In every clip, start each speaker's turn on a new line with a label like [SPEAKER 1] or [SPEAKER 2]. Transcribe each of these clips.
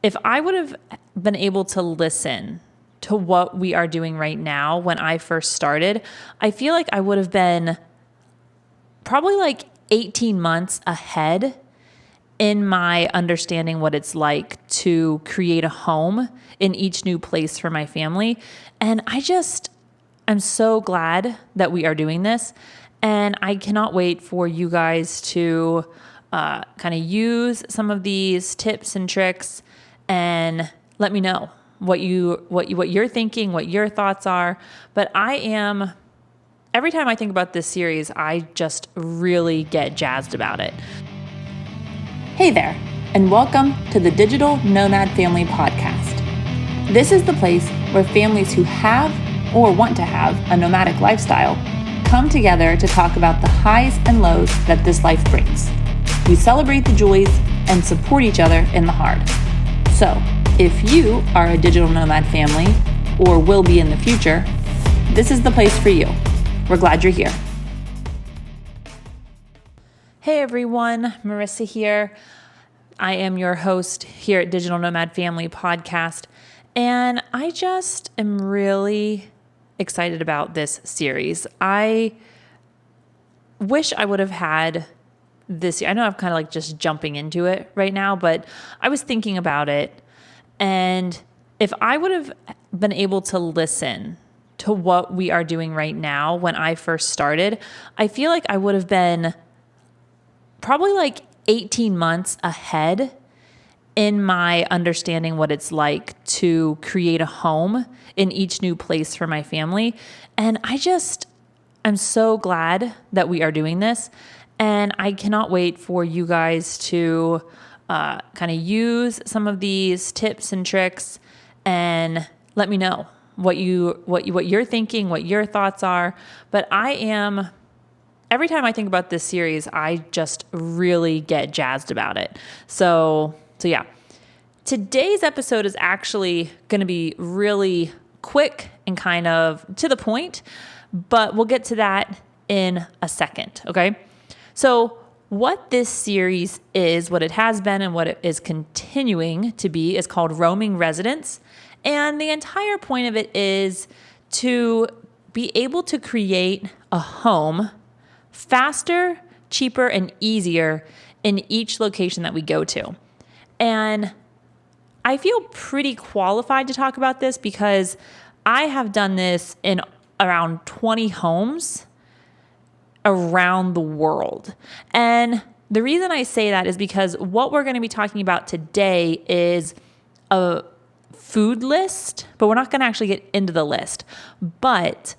[SPEAKER 1] if I would have been able to listen to what we are doing right now when I first started, I feel like I would have been probably like 18 months ahead in my understanding what it's like to create a home in each new place for my family. And I'm so glad that we are doing this. And I cannot wait for you guys to kind of use some of these tips and tricks and let me know what you're thinking, what your thoughts are. But every time I think about this series, I just really get jazzed about it.
[SPEAKER 2] Hey there, and welcome to the Digital Nomad Family Podcast. This is the place where families who have or want to have a nomadic lifestyle come together to talk about the highs and lows that this life brings. We celebrate the joys and support each other in the hard. So, if you are a digital nomad family or will be in the future, this is the place for you. We're glad you're here.
[SPEAKER 1] Hey everyone, Marissa here. I am your host here at Digital Nomad Family Podcast, and I just am really excited about this series. I wish I would have had this. I know I'm kind of like just jumping into it right now, but I was thinking about it, and if I would have been able to listen to what we are doing right now when I first started, I feel like I would have been probably like 18 months ahead in my understanding what it's like to create a home in each new place for my family. And I'm so glad that we are doing this. And I cannot wait for you guys to kind of use some of these tips and tricks and let me know what you're thinking, what your thoughts are. But every time I think about this series, I just really get jazzed about it. So yeah. Today's episode is actually going to be really quick and kind of to the point, but we'll get to that in a second, okay? So what this series is, what it has been and what it is continuing to be is called Roaming Residence. And the entire point of it is to be able to create a home faster, cheaper, and easier in each location that we go to. And I feel pretty qualified to talk about this because I have done this in around 20 homes around the world. And the reason I say that is because what we're going to be talking about today is a food list, but we're not going to actually get into the list. But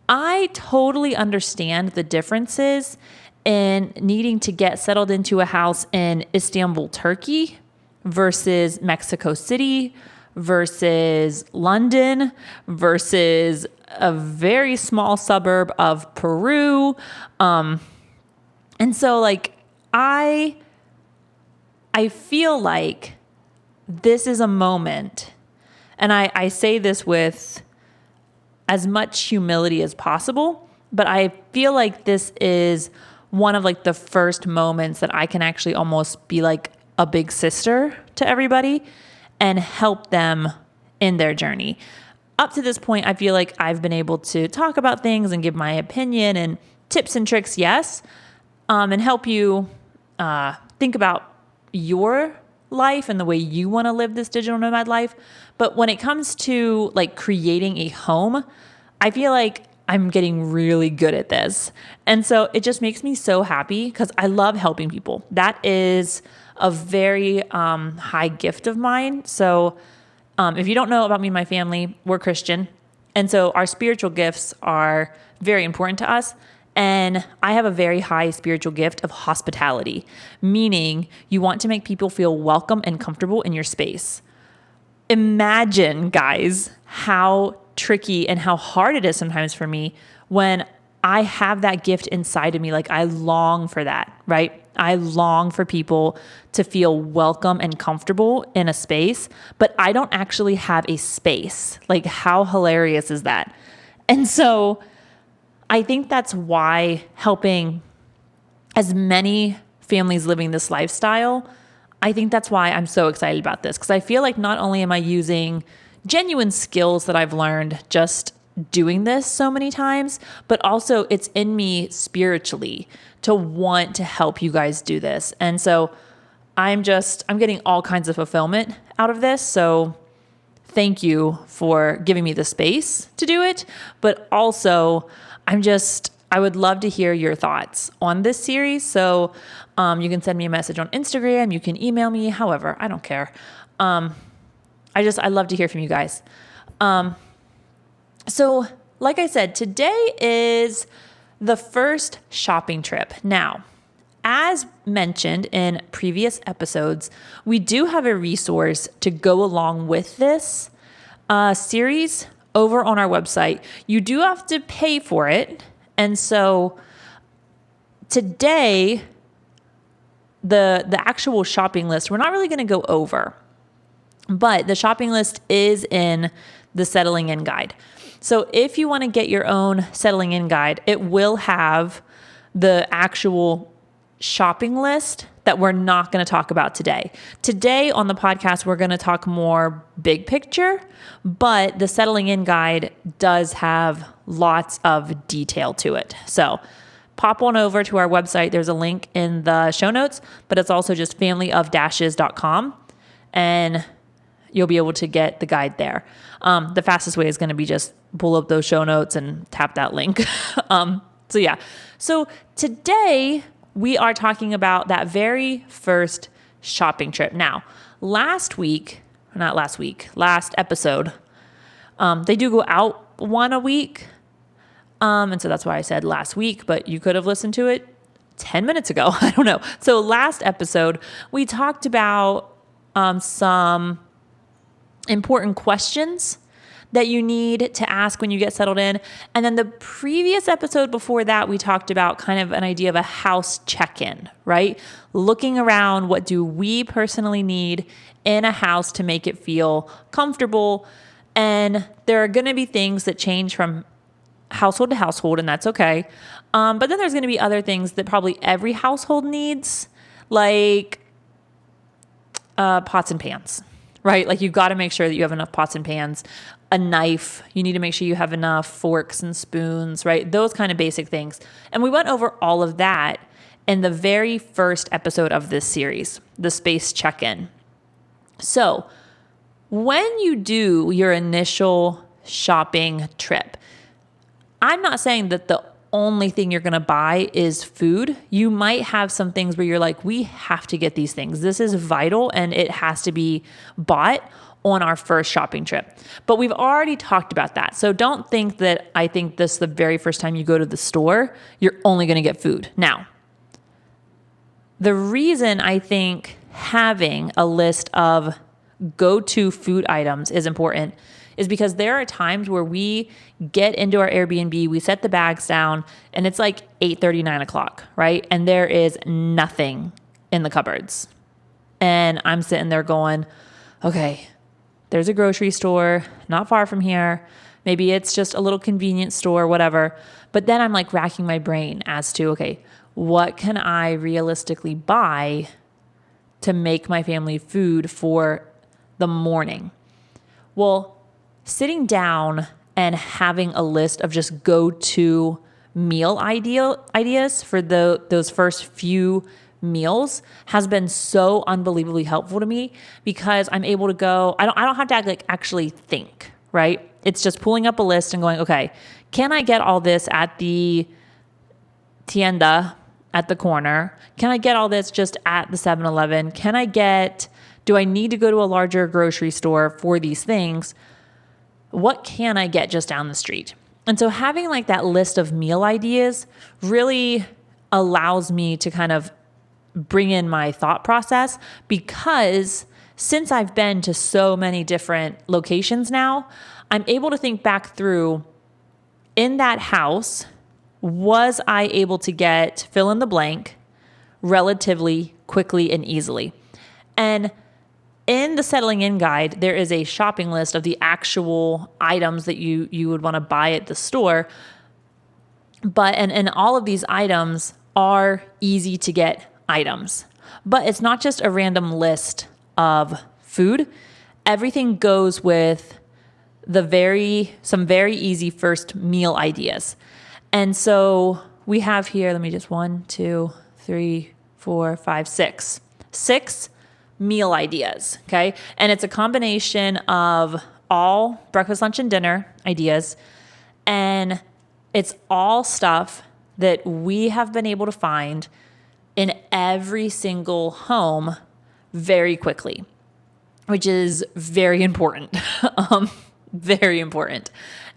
[SPEAKER 1] I totally understand the differences in needing to get settled into a house in Istanbul, Turkey versus Mexico City versus London versus a very small suburb of Peru. And so like I feel like this is a moment, and I say this with as much humility as possible, but I feel like this is one of like the first moments that I can actually almost be like a big sister to everybody and help them in their journey. Up to this point, I feel like I've been able to talk about things and give my opinion and tips and tricks, yes, and help you think about your life and the way you want to live this digital nomad life. But when it comes to like creating a home, I feel like I'm getting really good at this. And so it just makes me so happy because I love helping people. That is a very high gift of mine. So if you don't know about me and my family, we're Christian. And so our spiritual gifts are very important to us. And I have a very high spiritual gift of hospitality, meaning you want to make people feel welcome and comfortable in your space. Imagine, guys, how tricky and how hard it is sometimes for me when I have that gift inside of me. Like I long for that, right? I long for people to feel welcome and comfortable in a space, but I don't actually have a space. Like how hilarious is that? And so I think that's why helping as many families living this lifestyle, I think that's why I'm so excited about this, because I feel like not only am I using genuine skills that I've learned just doing this so many times, but also it's in me spiritually to want to help you guys do this. And so I'm getting all kinds of fulfillment out of this. So thank you for giving me the space to do it. But also I would love to hear your thoughts on this series. So you can send me a message on Instagram. You can email me, however, I don't care. I love to hear from you guys. So like I said, today is the first shopping trip. Now, as mentioned in previous episodes, we do have a resource to go along with this series over on our website. You do have to pay for it. And so today, the actual shopping list, we're not really going to go over, but the shopping list is in the settling in guide. So if you want to get your own settling in guide, it will have the actual shopping list that we're not going to talk about today. Today on the podcast, we're going to talk more big picture, but the settling in guide does have lots of detail to it. So pop on over to our website. There's a link in the show notes, but it's also just familyofdashes.com, and you'll be able to get the guide there. The fastest way is going to be just pull up those show notes and tap that link. So today we are talking about that very first shopping trip. Now, last episode, they do go out one a week. And so that's why I said last week, but you could have listened to it 10 minutes ago. I don't know. So last episode, we talked about some important questions that you need to ask when you get settled in. And then the previous episode before that, we talked about kind of an idea of a house check-in, right? Looking around, what do we personally need in a house to make it feel comfortable? And there are going to be things that change from household to household, and that's okay. But then there's going to be other things that probably every household needs, like pots and pans, right? Like you've got to make sure that you have enough pots and pans, a knife. You need to make sure you have enough forks and spoons, right? Those kind of basic things. And we went over all of that in the very first episode of this series, the space check-in. So when you do your initial shopping trip, I'm not saying that the only thing you're going to buy is food. You might have some things where you're like, we have to get these things. This is vital and it has to be bought on our first shopping trip. But we've already talked about that. So don't think that I think this the very first time you go to the store, you're only going to get food. Now, the reason I think having a list of go-to food items is important is because there are times where we get into our Airbnb, we set the bags down, and it's like 8:30, 9 o'clock, right? And there is nothing in the cupboards. And I'm sitting there going, okay, there's a grocery store not far from here. Maybe it's just a little convenience store, whatever. But then I'm like racking my brain as to, okay, what can I realistically buy to make my family food for the morning? Well, sitting down and having a list of just go-to meal ideas for those first few meals has been so unbelievably helpful to me, because I'm able to go, I don't have to actually think, right? It's just pulling up a list and going, okay, can I get all this at the tienda at the corner? Can I get all this just at the 7-Eleven? Do I need to go to a larger grocery store for these things? What can I get just down the street? And so having like that list of meal ideas really allows me to kind of bring in my thought process, because since I've been to so many different locations now, I'm able to think back through, in that house, was I able to get fill in the blank relatively quickly and easily? And in the settling in guide, there is a shopping list of the actual items that you would want to buy at the store. And all of these items are easy to get items. but it's not just a random list of food. Everything goes with some very easy first meal ideas. And so we have here, let me just 1, 2, 3, 4, 5, 6. 6 meal ideas, okay? And it's a combination of all breakfast, lunch, and dinner ideas. And it's all stuff that we have been able to find in every single home very quickly, which is very important. Very important.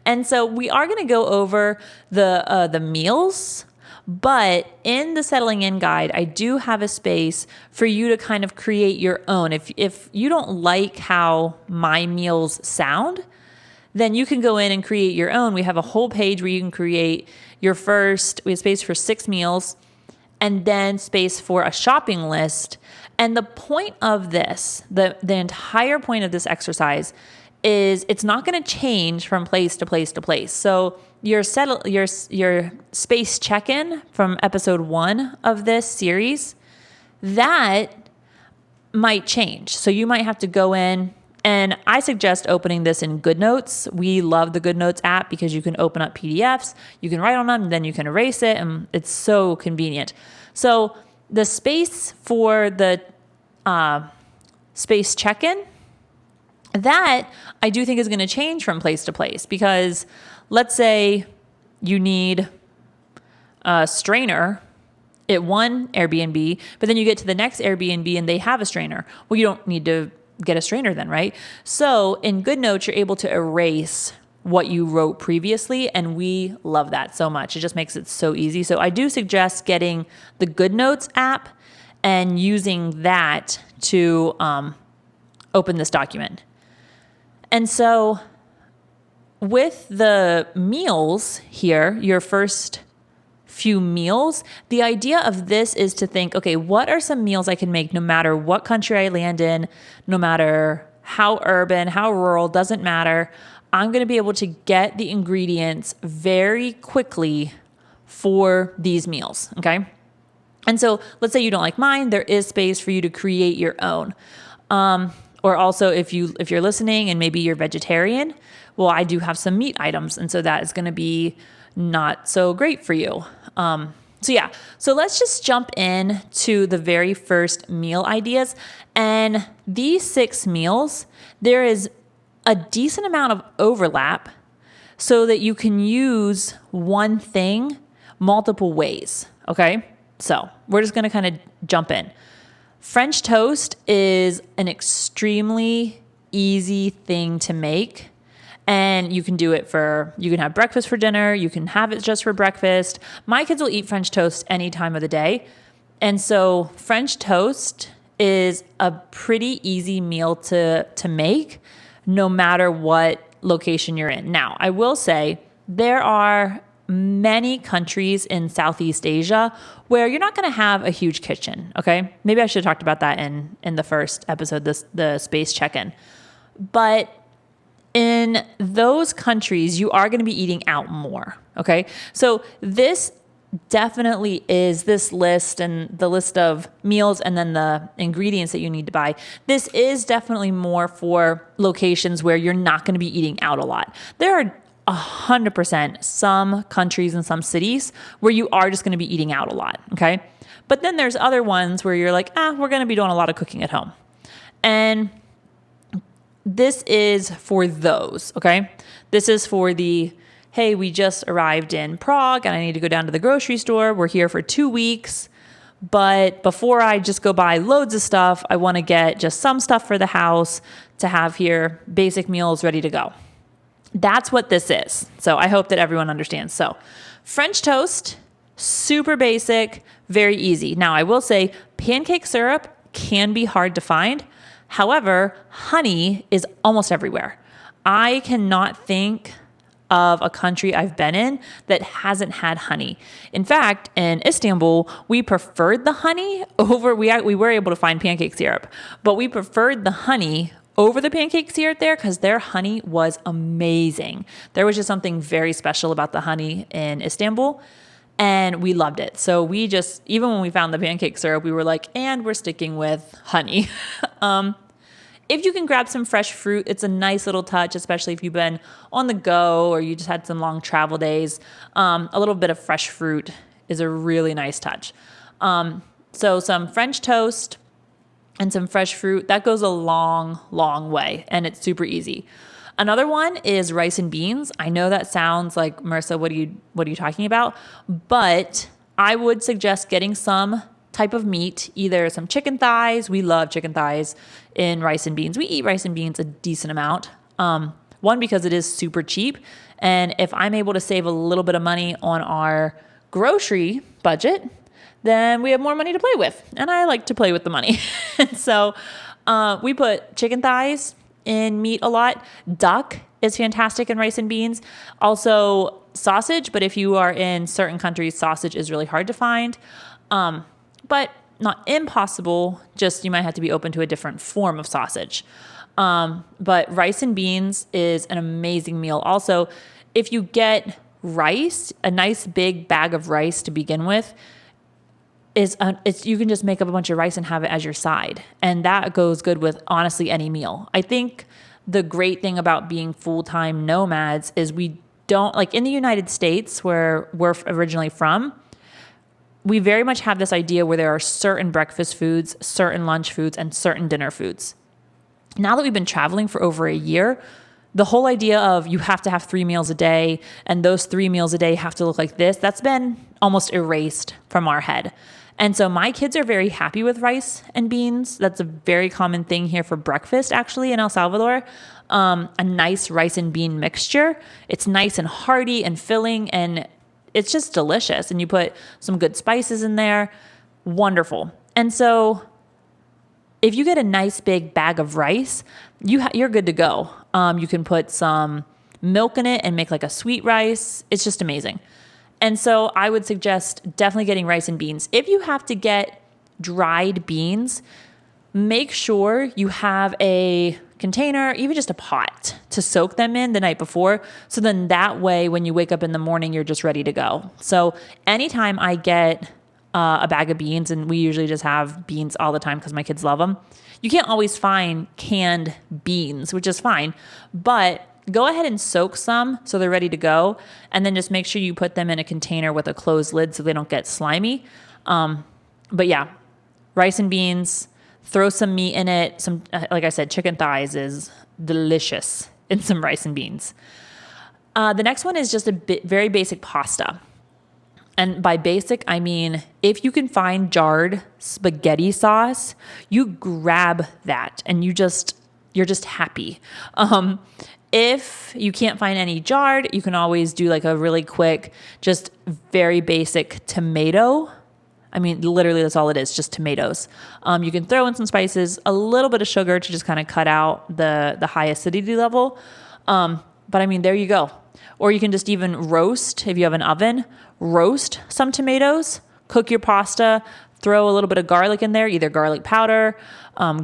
[SPEAKER 1] And so we are going to go over the meals, but in the settling in guide, I do have a space for you to kind of create your own. If you don't like how my meals sound, then you can go in and create your own. We have a whole page where you can create we have space for 6 meals and then space for a shopping list. And the point of this, the entire point of this exercise is it's not going to change from place to place to place. So your space check-in from episode 1 of this series, that might change. So you might have to go in, and I suggest opening this in GoodNotes. We love the GoodNotes app because you can open up PDFs, you can write on them, and then you can erase it, and it's so convenient. So the space for the space check-in, that I do think is going to change from place to place, because let's say you need a strainer at one Airbnb, but then you get to the next Airbnb and they have a strainer. Well, you don't need to get a strainer then, right? So in GoodNotes, you're able to erase what you wrote previously, and we love that so much. It just makes it so easy. So I do suggest getting the GoodNotes app and using that to open this document. And so with the meals here, your first few meals, the idea of this is to think, okay, what are some meals I can make no matter what country I land in, no matter how urban, how rural, doesn't matter. I'm going to be able to get the ingredients very quickly for these meals, okay? And so let's say you don't like mine, there is space for you to create your own. Or also if you're listening and maybe you're vegetarian, well, I do have some meat items, and so that is going to be not so great for you. So let's just jump in to the very first meal ideas. And these 6 meals, there is a decent amount of overlap so that you can use one thing multiple ways, okay? So we're just going to kind of jump in. French toast is an extremely easy thing to make. And you can you can have breakfast for dinner. You can have it just for breakfast. My kids will eat French toast any time of the day. And so French toast is a pretty easy meal to make no matter what location you're in. Now, I will say there are many countries in Southeast Asia where you're not going to have a huge kitchen, okay? Maybe I should have talked about that in the first episode, the space check-in. But in those countries, you are going to be eating out more, okay? So this definitely is this list and the list of meals and then the ingredients that you need to buy. This is definitely more for locations where you're not going to be eating out a lot. There are 100% some countries and some cities where you are just going to be eating out a lot, okay? But then there's other ones where you're like, we're going to be doing a lot of cooking at home. And this is for those, okay? This is for hey, we just arrived in Prague and I need to go down to the grocery store. We're here for 2 weeks. But before I just go buy loads of stuff, I want to get just some stuff for the house to have here, basic meals ready to go. That's what this is. So I hope that everyone understands. So French toast, super basic, very easy. Now I will say pancake syrup can be hard to find. However, honey is almost everywhere. I cannot think of a country I've been in that hasn't had honey. In fact, in Istanbul, we preferred the honey over, we were able to find pancake syrup, but we preferred the honey over the pancake syrup there because their honey was amazing. There was just something very special about the honey in Istanbul. and we loved it. So we just, even when we found the pancake syrup, we were like, and we're sticking with honey. If you can grab some fresh fruit, it's a nice little touch, especially if you've been on the go or you just had some long travel days. A little bit of fresh fruit is a really nice touch. So some French toast and some fresh fruit, that goes a long, long way, and it's super easy. Another one is rice and beans. I know that sounds like, Marissa, what are you talking about? But I would suggest getting some type of meat, either some chicken thighs. We love chicken thighs in rice and beans. We eat rice and beans a decent amount. One, because it is super cheap. And if I'm able to save a little bit of money on our grocery budget, then we have more money to play with. And I like to play with the money. And so we put chicken thighs in meat a lot. Duck is fantastic in rice and beans. Also sausage, but if you are in certain countries, sausage is really hard to find. But not impossible, just you might have to be open to a different form of sausage. But rice and beans is an amazing meal. Also, if you get rice, a nice big bag of rice to begin with, you can just make up a bunch of rice and have it as your side. And that goes good with honestly any meal. I think the great thing about being full-time nomads is we don't, like in the United States where we're originally from, we very much have this idea where there are certain breakfast foods, certain lunch foods, and certain dinner foods. Now that we've been traveling for over a year, the whole idea of you have to have 3 meals a day and those 3 meals a day have to look like this, that's been almost erased from our head. And so my kids are very happy with rice and beans. That's a very common thing here for breakfast, actually, in El Salvador. A nice rice and bean mixture. It's nice and hearty and filling, and it's just delicious. And you put some good spices in there. Wonderful. And so if you get a nice big bag of rice, you're good to go. You can put some milk in it and make like a sweet rice. It's just amazing. And so I would suggest definitely getting rice and beans. If you have to get dried beans, make sure you have a container, even just a pot to soak them in the night before. So then that way, when you wake up in the morning, you're just ready to go. So anytime I get a bag of beans, and we usually just have beans all the time because my kids love them, you can't always find canned beans, which is fine. But go ahead and soak some so they're ready to go. And then just make sure you put them in a container with a closed lid so they don't get slimy. But yeah, rice and beans, throw some meat in it. Some, like I said, chicken thighs is delicious in some rice and beans. The next one is just very basic pasta. And by basic, I mean, if you can find jarred spaghetti sauce, you grab that and you're just happy. If you can't find any jarred, you can always do like a really quick, just very basic tomato. I mean, literally that's all it is, just tomatoes. You can throw in some spices, a little bit of sugar to just kind of cut out the high acidity level. But I mean, there you go. Or you can just even roast, if you have an oven, roast some tomatoes, cook your pasta, throw a little bit of garlic in there, either garlic powder,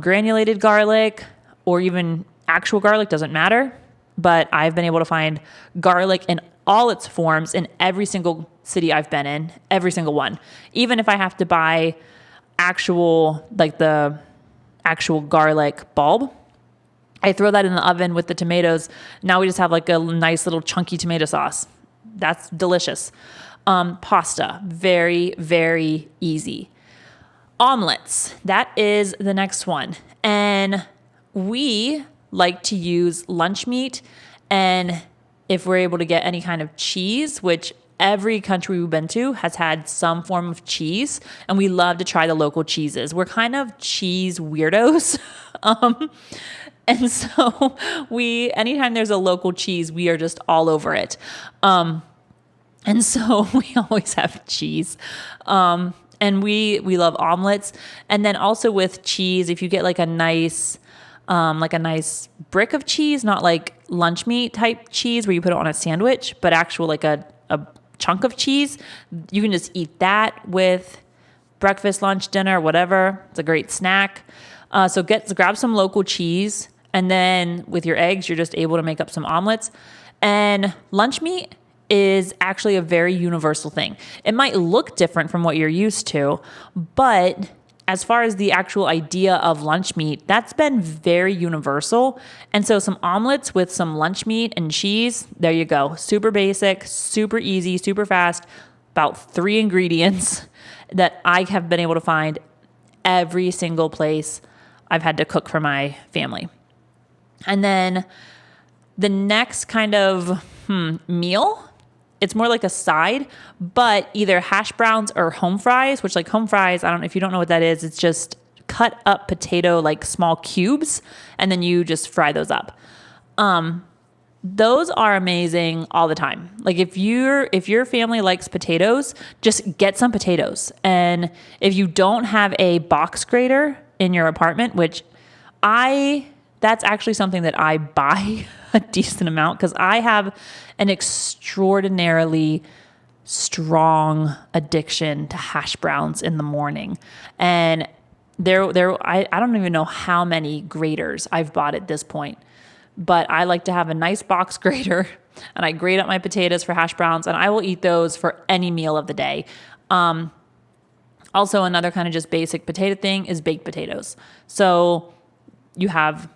[SPEAKER 1] granulated garlic, or even actual garlic, doesn't matter. But I've been able to find garlic in all its forms in every single city I've been in, every single one. Even if I have to buy the actual garlic bulb, I throw that in the oven with the tomatoes. Now we just have like a nice little chunky tomato sauce. That's delicious. Pasta, very, very easy. Omelets, that is the next one. And we like to use lunch meat, and if we're able to get any kind of cheese, which every country we've been to has had some form of cheese, and we love to try the local cheeses. We're kind of cheese weirdos. And so anytime there's a local cheese, we are just all over it. And so we always have cheese. And we love omelets. And then also with cheese, if you get like a nice brick of cheese, not like lunch meat type cheese where you put it on a sandwich, but actual like a chunk of cheese, you can just eat that with breakfast, lunch, dinner, whatever. It's a great snack. So grab some local cheese, and then with your eggs, you're just able to make up some omelets. And lunch meat is actually a very universal thing. It might look different from what you're used to, but as far as the actual idea of lunch meat, that's been very universal. And so some omelets with some lunch meat and cheese, there you go. Super basic, super easy, super fast, about 3 ingredients that I have been able to find every single place I've had to cook for my family. And then the next kind of meal, it's more like a side, but either hash browns or home fries, which like home fries, I don't know if you don't know what that is. It's just cut up potato, like small cubes, and then you just fry those up. Those are amazing all the time. Like if your family likes potatoes, just get some potatoes. And if you don't have a box grater in your apartment, which that's actually something that I buy a decent amount because I have an extraordinarily strong addiction to hash browns in the morning. And I don't even know how many graters I've bought at this point, but I like to have a nice box grater and I grate up my potatoes for hash browns and I will eat those for any meal of the day. Also, another kind of just basic potato thing is baked potatoes. So you have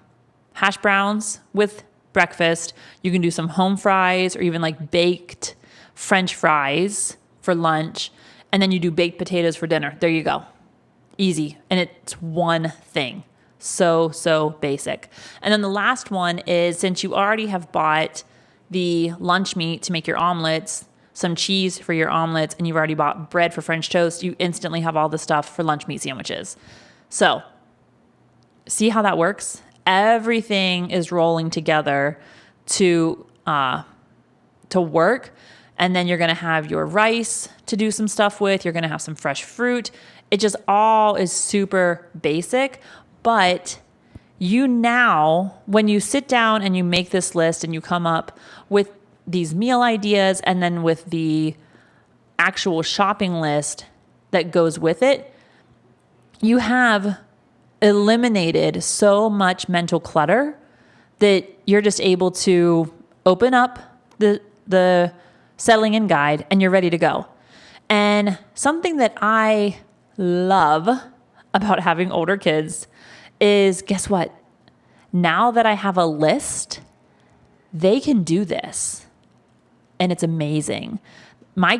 [SPEAKER 1] hash browns with breakfast. You can do some home fries or even like baked French fries for lunch. And then you do baked potatoes for dinner. There you go. Easy. And it's one thing. So basic. And then the last one is, since you already have bought the lunch meat to make your omelets, some cheese for your omelets, and you've already bought bread for French toast, you instantly have all the stuff for lunch meat sandwiches. So see how that works? Everything is rolling together to work. And then you're going to have your rice to do some stuff with. You're going to have some fresh fruit. It just all is super basic. But when you sit down and you make this list and you come up with these meal ideas and then with the actual shopping list that goes with it, you have eliminated so much mental clutter that you're just able to open up the settling in guide and you're ready to go. And something that I love about having older kids is, guess what? Now that I have a list, they can do this. And it's amazing. My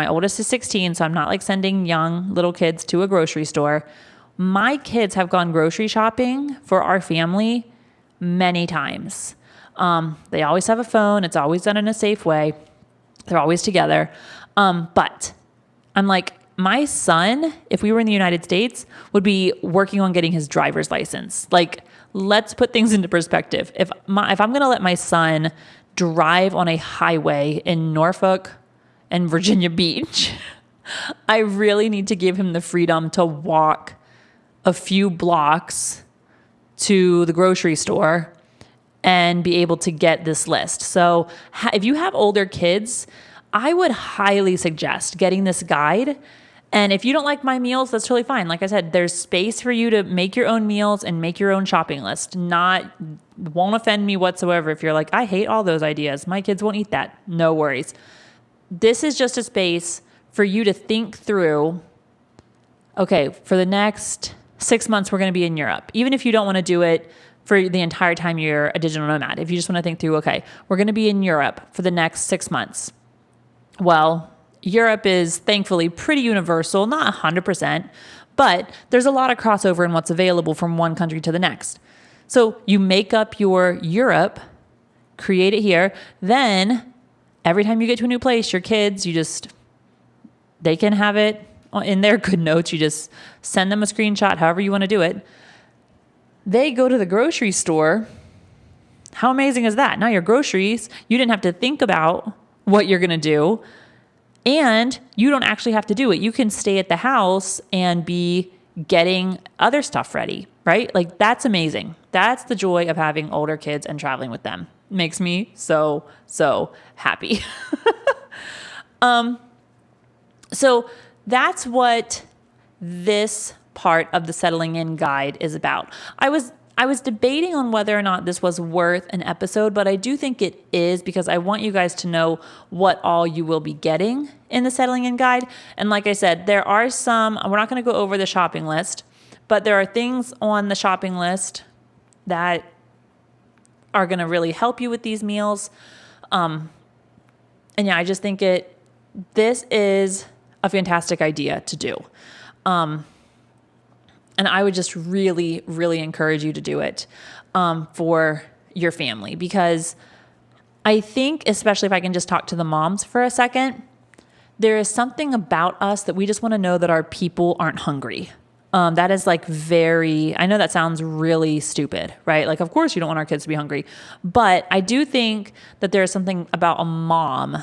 [SPEAKER 1] oldest is 16, so I'm not like sending young little kids to a grocery store. My kids have gone grocery shopping for our family many times. They always have a phone. It's always done in a safe way. They're always together. But I'm like, my son, if we were in the United States, would be working on getting his driver's license. Like, let's put things into perspective. If I'm going to let my son drive on a highway in Norfolk and Virginia Beach, I really need to give him the freedom to walk a few blocks to the grocery store and be able to get this list. So if you have older kids, I would highly suggest getting this guide. And if you don't like my meals, that's totally fine. Like I said, there's space for you to make your own meals and make your own shopping list. Won't offend me whatsoever if you're like, I hate all those ideas. My kids won't eat that. No worries. This is just a space for you to think through, okay, for the next 6 months, we're going to be in Europe. Even if you don't want to do it for the entire time you're a digital nomad. If you just want to think through, okay, we're going to be in Europe for the next 6 months. Well, Europe is thankfully pretty universal, not 100%, but there's a lot of crossover in what's available from one country to the next. So you make up your Europe, create it here, then every time you get to a new place, your kids, they can have it in their good notes. You just send them a screenshot, however you want to do it. They go to the grocery store. How amazing is that? Now your groceries, you didn't have to think about what you're going to do. And you don't actually have to do it. You can stay at the house and be getting other stuff ready, right? Like, that's amazing. That's the joy of having older kids and traveling with them. Makes me so happy. So that's what this part of the settling in guide is about. I I was debating on whether or not this was worth an episode, but I do think it is because I want you guys to know what all you will be getting in the settling in guide. And like I said, there are some, we're not going to go over the shopping list, but there are things on the shopping list that are going to really help you with these meals. And yeah, I just think this is a fantastic idea to do. And I would just really, really encourage you to do it for your family, because I think, especially if I can just talk to the moms for a second, there is something about us that we just want to know that our people aren't hungry. That is like I know that sounds really stupid, right? Like, of course you don't want our kids to be hungry, but I do think that there's something about a mom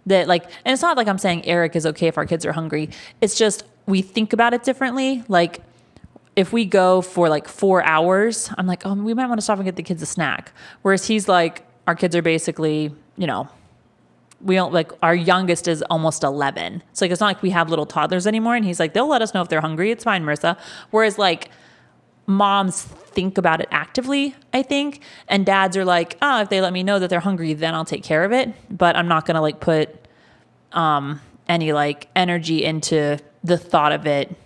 [SPEAKER 1] that and it's not like I'm saying Eric is okay if our kids are hungry. It's just, we think about it differently. Like, if we go for like 4 hours, I'm like, oh, we might want to stop and get the kids a snack. Whereas he's like, our kids are basically, we don't our youngest is almost 11. So it's not like we have little toddlers anymore. And he's like, they'll let us know if they're hungry. It's fine, Marissa. Whereas moms think about it actively, I think. And dads are like, oh, if they let me know that they're hungry, then I'll take care of it. But I'm not going to put any energy into the thought of it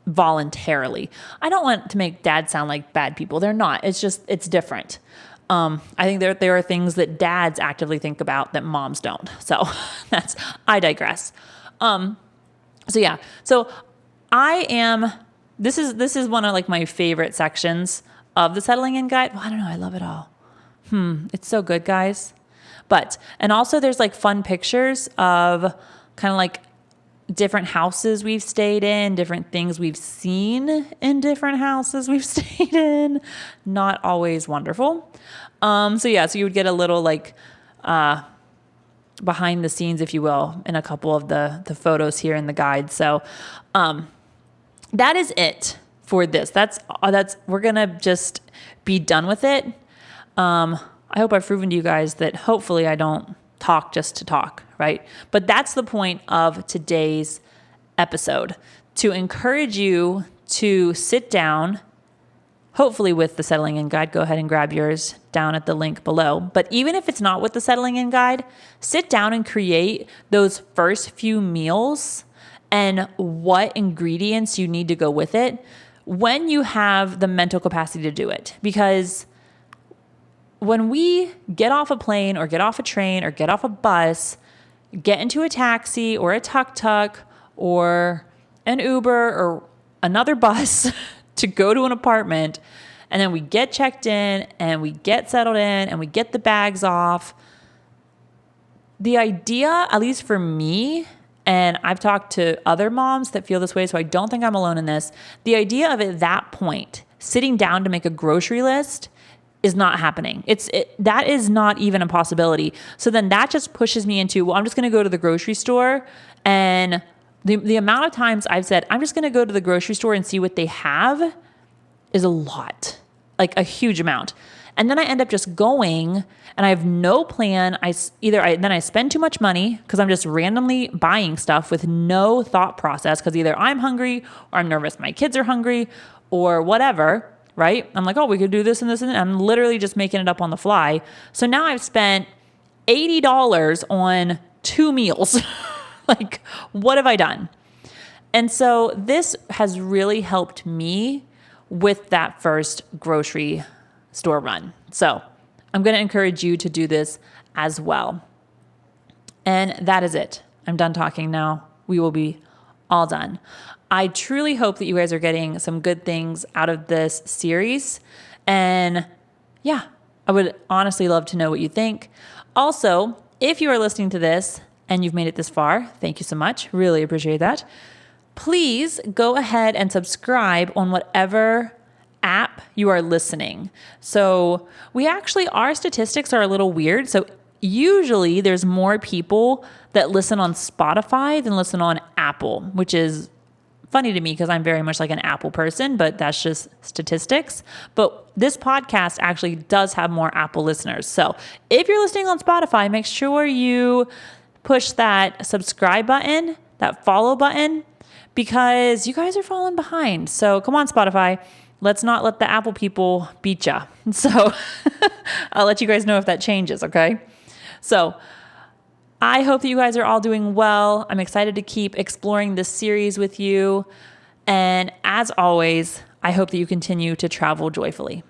[SPEAKER 1] voluntarily. I don't want to make dads sound like bad people. They're not. It's just, it's different. I think there are things that dads actively think about that moms don't. So I digress. So this is one of my favorite sections of the settling in guide. Well, I don't know. I love it all. It's so good, guys. And also there's fun pictures of kind of different houses we've stayed in, different things we've seen in different houses we've stayed in. Not always wonderful. So you would get a little behind the scenes, if you will, in a couple of the photos here in the guide. So that is it for this. We're gonna just be done with it. I hope I've proven to you guys that hopefully I don't talk just to talk, right? But that's the point of today's episode, to encourage you to sit down, hopefully with the settling in guide. Go ahead and grab yours down at the link below. But even if it's not with the settling in guide, sit down and create those first few meals and what ingredients you need to go with it when you have the mental capacity to do it. Because when we get off a plane or get off a train or get off a bus, get into a taxi or a tuk-tuk or an Uber or another bus to go to an apartment, and then we get checked in and we get settled in and we get the bags off, the idea, at least for me, and I've talked to other moms that feel this way, so I don't think I'm alone in this, the idea of at that point, sitting down to make a grocery list is not happening. That is not even a possibility. So then that just pushes me into, well, I'm just going to go to the grocery store. And the amount of times I've said, I'm just going to go to the grocery store and see what they have is a lot, a huge amount. And then I end up just going and I have no plan. Then I spend too much money because I'm just randomly buying stuff with no thought process, because either I'm hungry or I'm nervous my kids are hungry or whatever. Right? I'm like, oh, we could do this and this and that. I'm literally just making it up on the fly. So now I've spent $80 on 2 meals. What have I done? And so this has really helped me with that first grocery store run. So I'm going to encourage you to do this as well. And that is it. I'm done talking now. We will be all done. I truly hope that you guys are getting some good things out of this series. And yeah, I would honestly love to know what you think. Also, if you are listening to this and you've made it this far, thank you so much. Really appreciate that. Please go ahead and subscribe on whatever app you are listening. So our statistics are a little weird. So usually there's more people that listen on Spotify than listen on Apple, which is funny to me because I'm very much like an Apple person, but that's just statistics. But this podcast actually does have more Apple listeners. So if you're listening on Spotify, make sure you push that subscribe button, that follow button, because you guys are falling behind. So come on, Spotify. let's not let the Apple people beat ya. So I'll let you guys know if that changes, okay? So I hope that you guys are all doing well. I'm excited to keep exploring this series with you. And as always, I hope that you continue to travel joyfully.